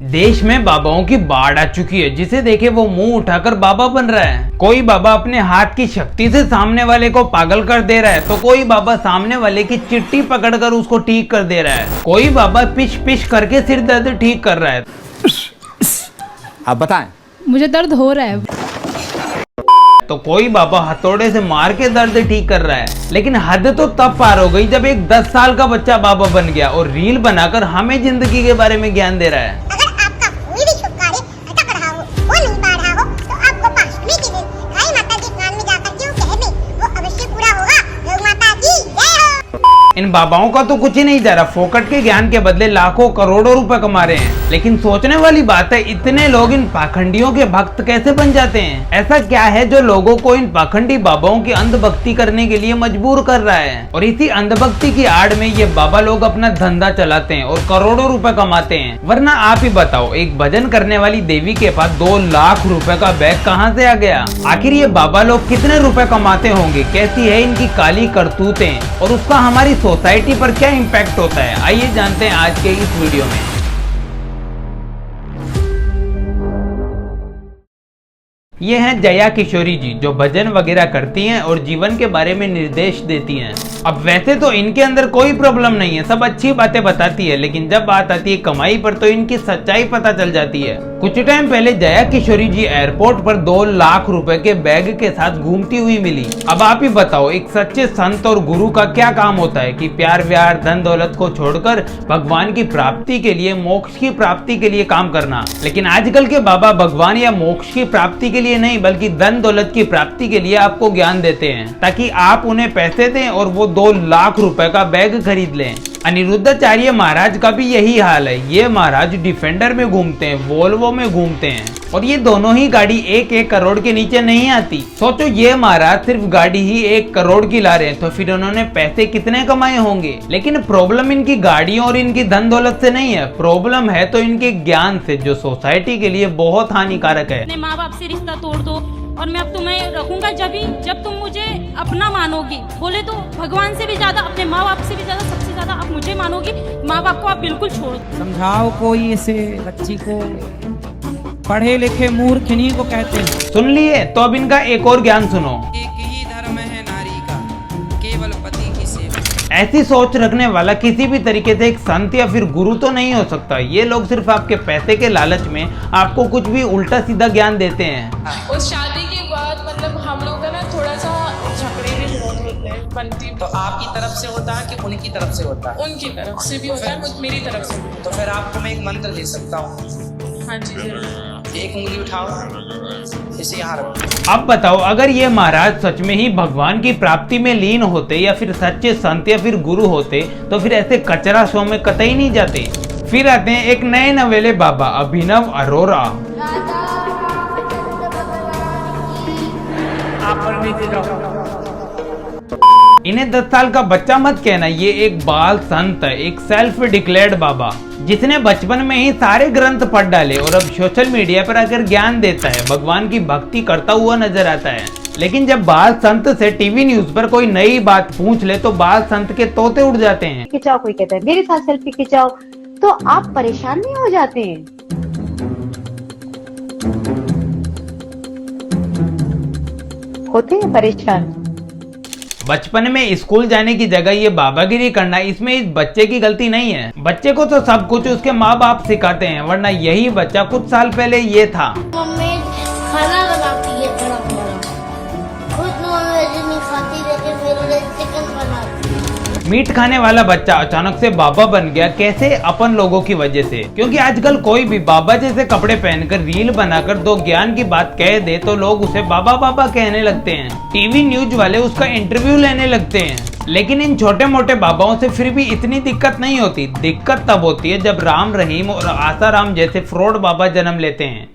देश में बाबाओं की बाढ़ आ चुकी है। जिसे देखे वो मुंह उठाकर बाबा बन रहा है। कोई बाबा अपने हाथ की शक्ति से सामने वाले को पागल कर दे रहा है, तो कोई बाबा सामने वाले की चिट्ठी पकड़कर उसको ठीक कर दे रहा है। कोई बाबा पिश पिश करके सिर दर्द ठीक कर रहा है। आप बताएं। मुझे दर्द हो रहा है। तो कोई बाबा हथौड़े से मार के दर्द ठीक कर रहा है। लेकिन हद तो तब पार हो गई जब एक 10 साल का बच्चा बाबा बन गया और रील बनाकर हमें जिंदगी के बारे में ज्ञान दे रहा है। अगर आपका कोई भी शुभ कार्य अटक रहा हो, वो नहीं पा रहा हो, तो आपको पाष्टमी के दिन गाय माता के कान में जाकर क्यों कह दे, वो अवश्य पूरा होगा। गौ माता की जय हो। इन बाबाओं का तो कुछ ही नहीं जा रहा। फोकट के ज्ञान के बदले लाखों करोड़ों रुपए कमा रहे हैं। लेकिन सोचने वाली बात है, इतने लोग इन पाखंडियों के भक्त कैसे बन जाते हैं? ऐसा क्या है जो लोगों को इन पाखंडी बाबाओं की अंधभक्ति करने के लिए मजबूर कर रहा है? और इसी अंधभक्ति की आड़ में ये बाबा लोग अपना धंधा चलाते हैं और करोड़ों रुपए कमाते हैं। वरना आप ही बताओ, एक भजन करने वाली देवी के पास 2 लाख रुपए का बैग कहाँ से आ गया? आखिर ये बाबा लोग कितने रुपए कमाते होंगे? कैसी है इनकी काली करतूतें और उसका हमारी सोसाइटी पर क्या इम्पैक्ट होता है? आइए जानते हैं आज के इस वीडियो में। ये हैं जया किशोरी जी, जो भजन वगैरह करती हैं और जीवन के बारे में निर्देश देती हैं। अब वैसे तो इनके अंदर कोई प्रॉब्लम नहीं है, सब अच्छी बातें बताती है। लेकिन जब बात आती है कमाई पर तो इनकी सच्चाई पता चल जाती है। कुछ टाइम पहले जया किशोरी जी एयरपोर्ट पर 2 लाख रुपए के बैग के साथ घूमती हुई मिली। अब आप ही बताओ, एक सच्चे संत और गुरु का क्या काम होता है कि प्यार व्यार धन दौलत को छोड़कर भगवान की प्राप्ति के लिए, मोक्ष की प्राप्ति के लिए काम करना। लेकिन आजकल के बाबा भगवान या मोक्ष की प्राप्ति के लिए नहीं, बल्कि धन दौलत की प्राप्ति के लिए आपको ज्ञान देते हैं, ताकि आप उन्हें पैसे दें और वो 2 लाख रुपए का बैग खरीद लें। अनिरुद्धाचार्य महाराज का भी यही हाल है। ये महाराज डिफेंडर में घूमते हैं, वोल्वो में घूमते हैं, और ये दोनों ही गाड़ी 1-1 करोड़ के नीचे नहीं आती। सोचो, ये महाराज सिर्फ गाड़ी ही 1 करोड़ की ला रहे हैं, तो फिर उन्होंने पैसे कितने कमाए होंगे? लेकिन प्रॉब्लम इनकी गाड़ियों और इनकी धन दौलत से नहीं है, प्रॉब्लम है तो इनके ज्ञान से, जो सोसाइटी के लिए बहुत हानिकारक है। अपने माँ बाप से रिश्ता तोड़ दो और मैं अब तुम्हें रखूंगा जब तुम मुझे अपना मानोगी। बोले तो भगवान से भी ज्यादा, अपने माँ बाप से भी ज्यादा, सबसे ज्यादा आप मुझे मानोगी। माँ बाप को आप बिल्कुल छोड़ दो। समझाओ कोई इसे बच्ची को, पढ़े लिखे मूर्ख इन्हीं को कहते हैं। सुन लिए? तो अब इनका एक और ज्ञान सुनो। एक ही धर्म है नारी का, केवल पति की सेवा। ऐसी सोच रखने वाला किसी भी तरीके से एक संत या फिर गुरु तो नहीं हो सकता। ये लोग सिर्फ आपके पैसे के लालच में आपको कुछ भी उल्टा सीधा ज्ञान देते हैं। उस शादी के बाद मतलब हम लोग का ना थोड़ा सा झगड़े भी बहुत होते हैं, बनती। तो आपकी तरफ से होता है कि उनकी तरफ से होता है? उनकी तरफ से भी होता है, मेरी तरफ से भी। तो फिर आपको मैं एक मंत्र दे सकता हूँ। हाँ जी जरूर। एक उंगली उठाओ, इसे यहाँ रखो। अब बताओ, अगर ये महाराज सच में ही भगवान की प्राप्ति में लीन होते या फिर सच्चे संत या फिर गुरु होते, तो फिर ऐसे कचरा शो में कतई नहीं जाते। फिर आते हैं एक नए नवेले बाबा, अभिनव अरोरा। इन्हें 10 साल का बच्चा मत कहना, ये एक बाल संत है, एक सेल्फ डिक्लेयर्ड बाबा, जिसने बचपन में ही सारे ग्रंथ पढ़ डाले और अब सोशल मीडिया पर आकर ज्ञान देता है, भगवान की भक्ति करता हुआ नजर आता है। लेकिन जब बाल संत से टीवी न्यूज पर कोई नई बात पूछ ले तो बाल संत के तोते उड़ जाते हैं। खिंचाओ, कोई कहता है मेरे साथ सेल्फी खिंचाओ, तो आप परेशान नहीं हो जाते हैं? होते हैं परेशान। बचपन में स्कूल जाने की जगह ये बाबागिरी करना, इसमें इस बच्चे की गलती नहीं है। बच्चे को तो सब कुछ उसके माँ बाप सिखाते हैं, वरना यही बच्चा कुछ साल पहले ये था। मम्मी खाना बनाती है, बड़ा खुद नॉनवेज नहीं खाती, लेकिन मेरे लिए चिकन बनाती। मीट खाने वाला बच्चा अचानक से बाबा बन गया। कैसे? अपन लोगों की वजह से। क्योंकि आजकल कोई भी बाबा जैसे कपड़े पहनकर रील बनाकर 2 ज्ञान की बात कह दे तो लोग उसे बाबा बाबा कहने लगते हैं। टीवी न्यूज वाले उसका इंटरव्यू लेने लगते हैं। लेकिन इन छोटे मोटे बाबाओं से फिर भी इतनी दिक्कत नहीं होती। दिक्कत तब होती है जब राम रहीम और आसाराम जैसे फ्रॉड बाबा जन्म लेते हैं।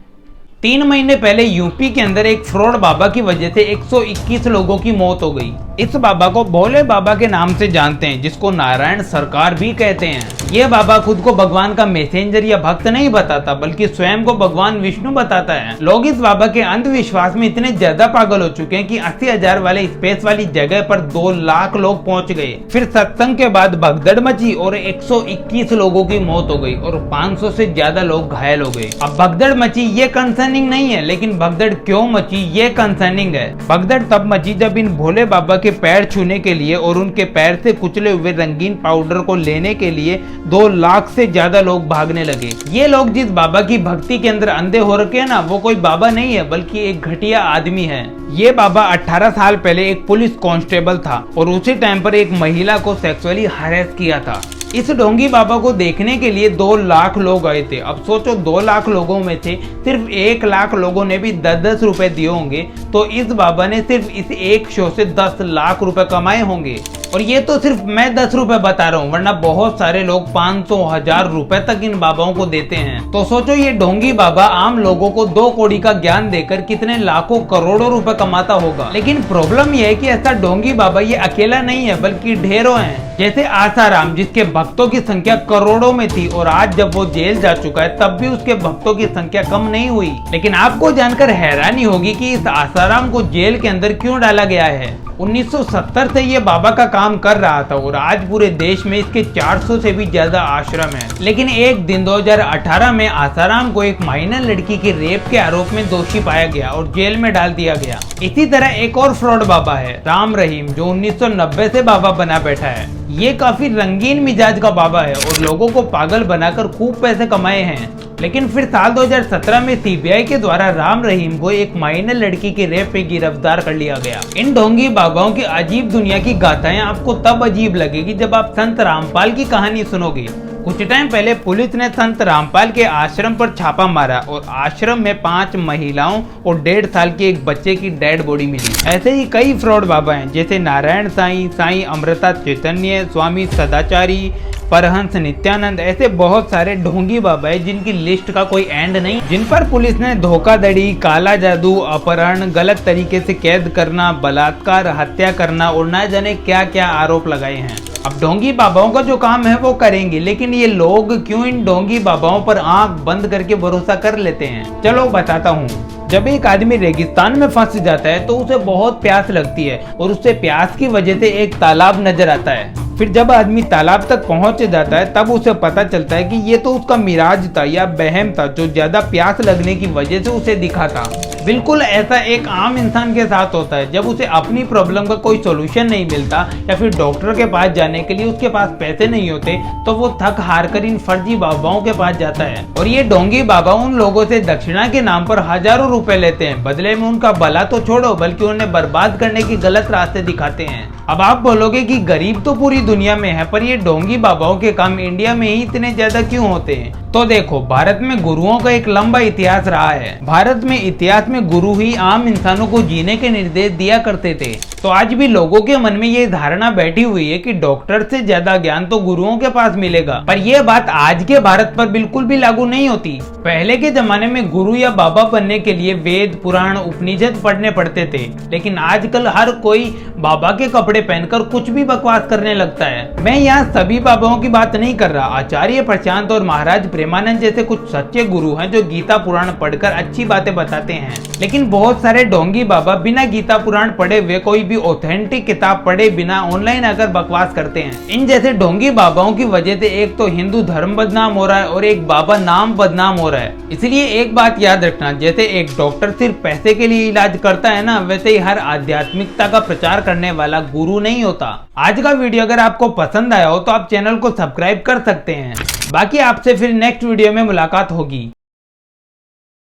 3 महीने पहले यूपी के अंदर एक फ्रॉड बाबा की वजह से 121 लोगों की मौत हो गई। इस बाबा को भोले बाबा के नाम से जानते हैं, जिसको नारायण सरकार भी कहते हैं। ये बाबा खुद को भगवान का मैसेंजर या भक्त नहीं बताता, बल्कि स्वयं को भगवान विष्णु बताता है। लोग इस बाबा के अंधविश्वास में इतने ज्यादा पागल हो चुके हैं कि 80,000 वाले स्पेस वाली जगह पर 2 लाख लोग पहुंच गए। फिर सत्संग के बाद भगदड़ मची और 121 लोगों की मौत हो गई और 500 से ज्यादा लोग घायल हो गए। अब भगदड़ मची ये कंसर्निंग नहीं है, लेकिन भगदड़ क्यों मची ये कंसर्निंग है। भगदड़ तब मची जब इन भोले बाबा के पैर छूने के लिए और उनके पैर से कुचले हुए रंगीन पाउडर को लेने के लिए 2 लाख से ज्यादा लोग भागने लगे। ये लोग जिस बाबा की भक्ति के अंदर अंधे हो रखे हैं ना, वो कोई बाबा नहीं है बल्कि एक घटिया आदमी है। ये बाबा 18 साल पहले एक पुलिस कांस्टेबल था और उसी टाइम पर एक महिला को सेक्सुअली हरेस किया था। इस ढोंगी बाबा को देखने के लिए 2 लाख लोग आए थे। अब सोचो 2 लाख लोगों में से सिर्फ 1 लाख लोगों ने भी 10-10 रुपए दिए होंगे, तो इस बाबा ने सिर्फ इस एक शो से 10 लाख रुपए कमाए होंगे। और ये तो सिर्फ मैं 10 रुपए बता रहा हूँ, वरना बहुत सारे लोग 500,000 रुपए तक इन बाबाओं को देते हैं। तो सोचो ये ढोंगी बाबा आम लोगों को 2 कौड़ी का ज्ञान देकर कितने लाखों करोड़ों रुपए कमाता होगा। लेकिन प्रॉब्लम यह है कि ऐसा ढोंगी बाबा ये अकेला नहीं है, बल्कि ढेरों हैं। जैसे आसाराम, जिसके भक्तों की संख्या करोड़ों में थी और आज जब वो जेल जा चुका है तब भी उसके भक्तों की संख्या कम नहीं हुई। लेकिन आपको जानकर हैरानी होगी कि इस आसाराम को जेल के अंदर क्यों डाला गया है। 1970 से ये बाबा का काम कर रहा था और आज पूरे देश में इसके 400 से भी ज्यादा आश्रम हैं। लेकिन एक दिन 2018 में आसाराम को एक माइनर लड़की के रेप के आरोप में दोषी पाया गया और जेल में डाल दिया गया। इसी तरह एक और फ्रॉड बाबा है, राम रहीम, जो 1990 से बाबा बना बैठा है। ये काफी रंगीन मिजाज का बाबा है और लोगों को पागल बनाकर खूब पैसे कमाए हैं। लेकिन फिर साल 2017 में सीबीआई के द्वारा राम रहीम को एक माइनर लड़की के रेप में गिरफ्तार कर लिया गया। इन ढोंगी बाबाओं की अजीब दुनिया की गाथाएं आपको तब अजीब लगेगी जब आप संत रामपाल की कहानी सुनोगे। कुछ टाइम पहले पुलिस ने संत रामपाल के आश्रम पर छापा मारा और आश्रम में 5 महिलाओं और 1.5 साल के एक बच्चे की डेड बॉडी मिली। ऐसे ही कई फ्रॉड बाबा हैं, जैसे नारायण साईं, साईं अमृता चैतन्य, स्वामी सदाचारी, परहंस नित्यानंद। ऐसे बहुत सारे ढोंगी बाबा हैं जिनकी लिस्ट का कोई एंड नहीं, जिन पर पुलिस ने धोखाधड़ी, काला जादू, अपहरण, गलत तरीके से कैद करना, बलात्कार, हत्या करना और न जाने क्या क्या आरोप लगाए हैं। अब ढोंगी बाबाओं का जो काम है वो करेंगे, लेकिन ये लोग क्यों इन ढोंगी बाबाओं पर आंख बंद करके भरोसा कर लेते हैं? चलो बताता हूँ। जब एक आदमी रेगिस्तान में फंस जाता है तो उसे बहुत प्यास लगती है और उससे प्यास की वजह से एक तालाब नजर आता है। फिर जब आदमी तालाब तक पहुंच जाता है तब उसे पता चलता है कि ये तो उसका मिराज था या बहम था, जो ज्यादा प्यास लगने की वजह से उसे दिखा था। बिल्कुल ऐसा एक आम इंसान के साथ होता है। जब उसे अपनी प्रॉब्लम का कोई सोल्यूशन नहीं मिलता या फिर डॉक्टर के पास जाने के लिए उसके पास पैसे नहीं होते, तो वो थक हार कर इन फर्जी बाबाओं के पास जाता है। और ये ढोंगी बाबा उन लोगों से दक्षिणा के नाम पर हजारों रुपए लेते हैं। बदले में उनका भला तो छोड़ो, बल्कि उन्हें बर्बाद करने की गलत रास्ते दिखाते हैं। अब आप बोलोगे कि गरीब तो पूरी दुनिया में है, पर ये ढोंगी बाबाओं के काम इंडिया में ही इतने ज्यादा क्यों होते हैं? तो देखो, भारत में गुरुओं का एक लंबा इतिहास रहा है। भारत में इतिहास में गुरु ही आम इंसानों को जीने के निर्देश दिया करते थे। तो आज भी लोगों के मन में ये धारणा बैठी हुई है कि डॉक्टर से ज्यादा ज्ञान तो गुरुओं के पास मिलेगा। पर यह बात आज के भारत पर बिल्कुल भी लागू नहीं होती। पहले के जमाने में गुरु या बाबा बनने के लिए वेद, पुराण, उपनिषद पढ़ने पड़ते थे, लेकिन आजकल हर कोई बाबा के कपड़े पहनकर कुछ भी बकवास करने लगता है। मैं यहाँ सभी बाबाओं की बात नहीं कर रहा। आचार्य प्रशांत और महाराज प्रेमानंद जैसे कुछ सच्चे गुरु हैं जो गीता पुराण पढ़कर अच्छी बातें बताते हैं। लेकिन बहुत सारे ढोंगी बाबा बिना गीता पुराण पढ़े हुए, कोई भी ऑथेंटिक किताब पढ़े बिना ऑनलाइन आकर बकवास करते हैं। इन जैसे ढोंगी बाबाओं की वजह से एक तो हिंदू धर्म बदनाम हो रहा है और एक बाबा नाम बदनाम हो रहा है। इसलिए एक बात याद रखना, जैसे एक डॉक्टर सिर्फ पैसे के लिए इलाज करता है ना, वैसे ही हर आध्यात्मिकता का प्रचार करने वाला गुरु नहीं होता। आज का वीडियो अगर आपको पसंद आया हो तो आप चैनल को सब्सक्राइब कर सकते हैं। बाकी आपसे फिर नेक्स्ट वीडियो में मुलाकात होगी।